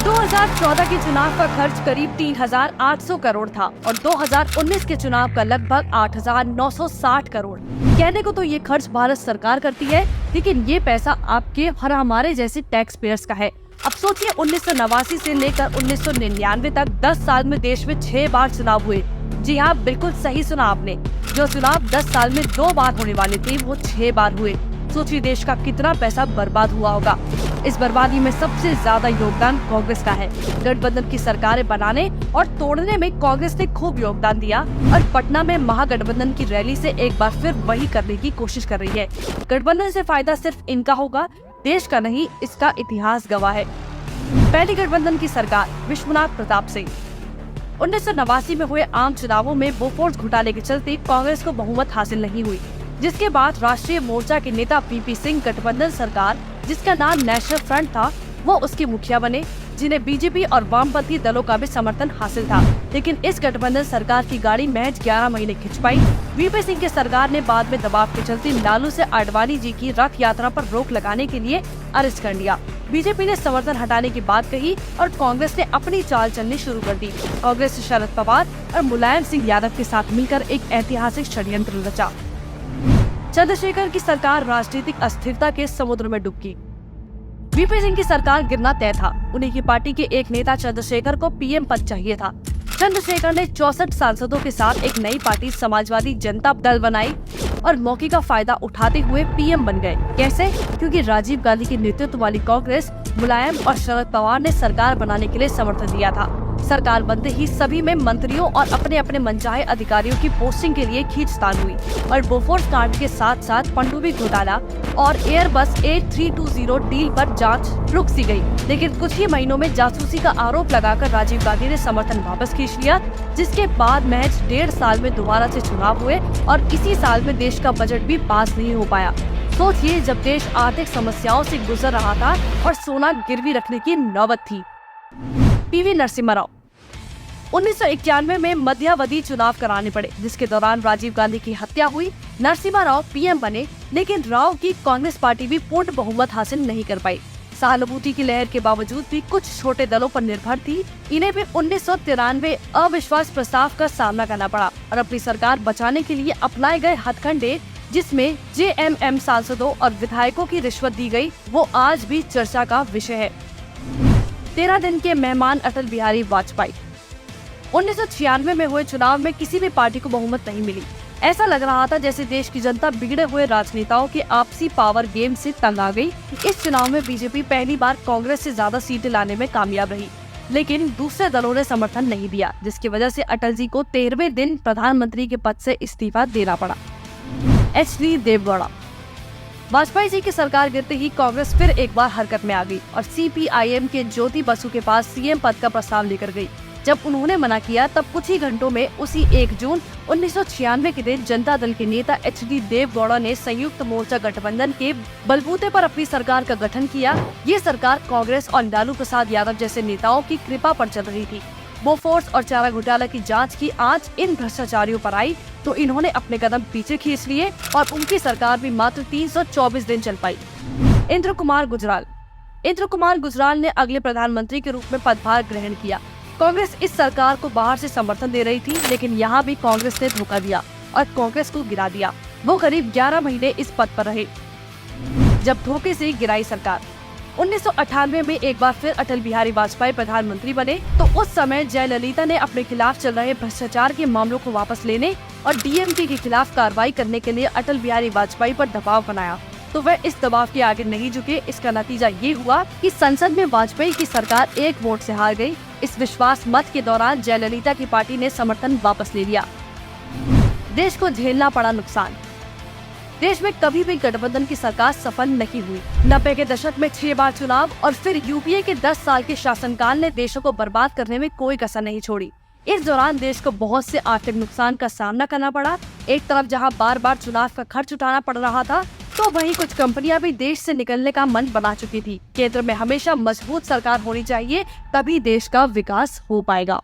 2014 के चुनाव का खर्च करीब 3,800 करोड़ था और 2019 के चुनाव का लगभग 8,960 करोड़। कहने को तो ये खर्च भारत सरकार करती है, लेकिन ये पैसा आपके और हमारे जैसे टैक्स पेयर्स का है। अब सोचिए 1989 से लेकर 1999 तक 10 साल में देश में 6 बार चुनाव हुए। जी हाँ, बिल्कुल सही सुना आपने। जो चुनाव 10 साल में 2 बार होने वाले थे वो 6 बार हुए। सोचिए देश का कितना पैसा बर्बाद हुआ होगा। इस बर्बादी में सबसे ज्यादा योगदान कांग्रेस का है। गठबंधन की सरकारें बनाने और तोड़ने में कांग्रेस ने खूब योगदान दिया और पटना में महागठबंधन की रैली से एक बार फिर वही करने की कोशिश कर रही है। गठबंधन से फायदा सिर्फ इनका होगा, देश का नहीं, इसका इतिहास गवाह है। पहली गठबंधन की सरकार विश्वनाथ प्रताप सिंह। 1989 में हुए आम चुनावों में बोफोर्स घोटाले के चलते कांग्रेस को बहुमत हासिल नहीं हुई, जिसके बाद राष्ट्रीय मोर्चा के नेता पीपी सिंह गठबंधन सरकार, जिसका नाम नेशनल फ्रंट था, वो उसके मुखिया बने, जिन्हें बीजेपी और वामपंथी दलों का भी समर्थन हासिल था। लेकिन इस गठबंधन सरकार की गाड़ी महज 11 महीने खिंच पाई। वीपी सिंह की सरकार ने बाद में दबाव के चलते लालू से आडवाणी जी की रथ यात्रा पर रोक लगाने के लिए अरेस्ट कर लिया। बीजेपी ने समर्थन हटाने की बात कही और कांग्रेस ने अपनी चाल चलनी शुरू कर दी। कांग्रेस ने शरद पवार और मुलायम सिंह यादव के साथ मिलकर एक ऐतिहासिक षड्यंत्र रचा। चंद्रशेखर की सरकार राजनीतिक अस्थिरता के समुद्र में डुबकी। वीपी सिंह की सरकार गिरना तय था। उन्हीं की पार्टी के एक नेता चंद्रशेखर को पीएम पद चाहिए था। चंद्रशेखर ने 64 सांसदों के साथ एक नई पार्टी समाजवादी जनता दल बनाई और मौके का फायदा उठाते हुए पीएम बन गए। कैसे? क्योंकि राजीव गांधी के नेतृत्व वाली कांग्रेस, मुलायम और शरद पवार ने सरकार बनाने के लिए समर्थन दिया था। सरकार बनते ही सभी में मंत्रियों और अपने अपने मनचाहे अधिकारियों की पोस्टिंग के लिए खींचतान हुई और बोफोर्स कांड के साथ साथ पनडुब्बी घोटाला और एयरबस A320 डील पर जांच रुक सी गई। लेकिन कुछ ही महीनों में जासूसी का आरोप लगाकर राजीव गांधी ने समर्थन वापस खींच लिया, जिसके बाद महज 1.5 साल में दोबारा से चुनाव हुए और इसी साल में देश का बजट भी पास नहीं हो पाया। सोचिए, जब देश आर्थिक समस्याओं से गुजर रहा था और सोना गिरवी रखने की नौबत थी। पीवी नरसिम्हा राव। 1991 में मध्यावधि चुनाव कराने पड़े, जिसके दौरान राजीव गांधी की हत्या हुई। नरसिम्हा राव पीएम बने, लेकिन राव की कांग्रेस पार्टी भी पूर्ण बहुमत हासिल नहीं कर पाई। सहानुभूति की लहर के बावजूद भी कुछ छोटे दलों पर निर्भर थी। इन्हें भी 1993 अविश्वास प्रस्ताव का सामना करना पड़ा और अपनी सरकार बचाने के लिए अपनाए गए हथकंडे, जिसमें JMM सांसदों और विधायकों की रिश्वत दी गई, वो आज भी चर्चा का विषय है। 13 दिन के मेहमान अटल बिहारी वाजपेयी। 1996 में हुए चुनाव में किसी भी पार्टी को बहुमत नहीं मिली। ऐसा लग रहा था जैसे देश की जनता बिगड़े हुए राजनेताओं के आपसी पावर गेम से तंग आ गई। इस चुनाव में बीजेपी पहली बार कांग्रेस से ज्यादा सीटें लाने में कामयाब रही, लेकिन दूसरे दलों ने समर्थन नहीं दिया, जिसकी वजह से अटल जी को 13वें दिन प्रधानमंत्री के पद से इस्तीफा देना पड़ा। HD देवगौड़ा। वाजपेयी जी की सरकार गिरते ही कांग्रेस फिर एक बार हरकत में आ गई और CPIM के ज्योति बसु के पास सीएम पद का प्रस्ताव लेकर गई। जब उन्होंने मना किया, तब कुछ ही घंटों में उसी 1 जून 1996 के दिन जनता दल के नेता HD देवगौड़ा ने संयुक्त मोर्चा गठबंधन के बलबूते पर अपनी सरकार का गठन किया। ये सरकार कांग्रेस और लालू प्रसाद यादव जैसे नेताओं की कृपा पर चल रही थी। बोफोर्स और चारा घोटाला की जांच की आंच इन भ्रष्टाचारियों पर आई तो इन्होंने अपने कदम पीछे खींच लिए और उनकी सरकार भी मात्र 324 दिन चल पाई। इंद्र कुमार गुजराल। इंद्र कुमार गुजराल ने अगले प्रधानमंत्री के रूप में पदभार ग्रहण किया। कांग्रेस इस सरकार को बाहर से समर्थन दे रही थी, लेकिन यहाँ भी कांग्रेस ने धोखा दिया और कांग्रेस को गिरा दिया। वो करीब 11 महीने इस पद पर रहे, जब धोखे से गिराई सरकार। 1998 में एक बार फिर अटल बिहारी वाजपेयी प्रधानमंत्री बने, तो उस समय जयललिता ने अपने खिलाफ चल रहे भ्रष्टाचार के मामलों को वापस लेने और DMK के खिलाफ कार्रवाई करने के लिए अटल बिहारी वाजपेयी पर दबाव बनाया, तो वह इस दबाव के आगे नहीं झुके। इसका नतीजा ये हुआ कि संसद में वाजपेयी की सरकार 1 वोट से हार गई। इस विश्वास मत के दौरान जयललिता की पार्टी ने समर्थन वापस ले लिया। देश को झेलना पड़ा नुकसान। देश में कभी भी गठबंधन की सरकार सफल नहीं हुई। 90 के दशक में 6 बार चुनाव और फिर UPA के 10 साल के शासनकाल ने देशों को बर्बाद करने में कोई कसर नहीं छोड़ी। इस दौरान देश को बहुत से आर्थिक नुकसान का सामना करना पड़ा। एक तरफ जहां बार बार चुनाव का खर्च उठाना पड़ रहा था, तो वहीं कुछ कंपनियां भी देश से निकलने का मन बना चुकी थी। केंद्र में हमेशा मजबूत सरकार होनी चाहिए, तभी देश का विकास हो पाएगा।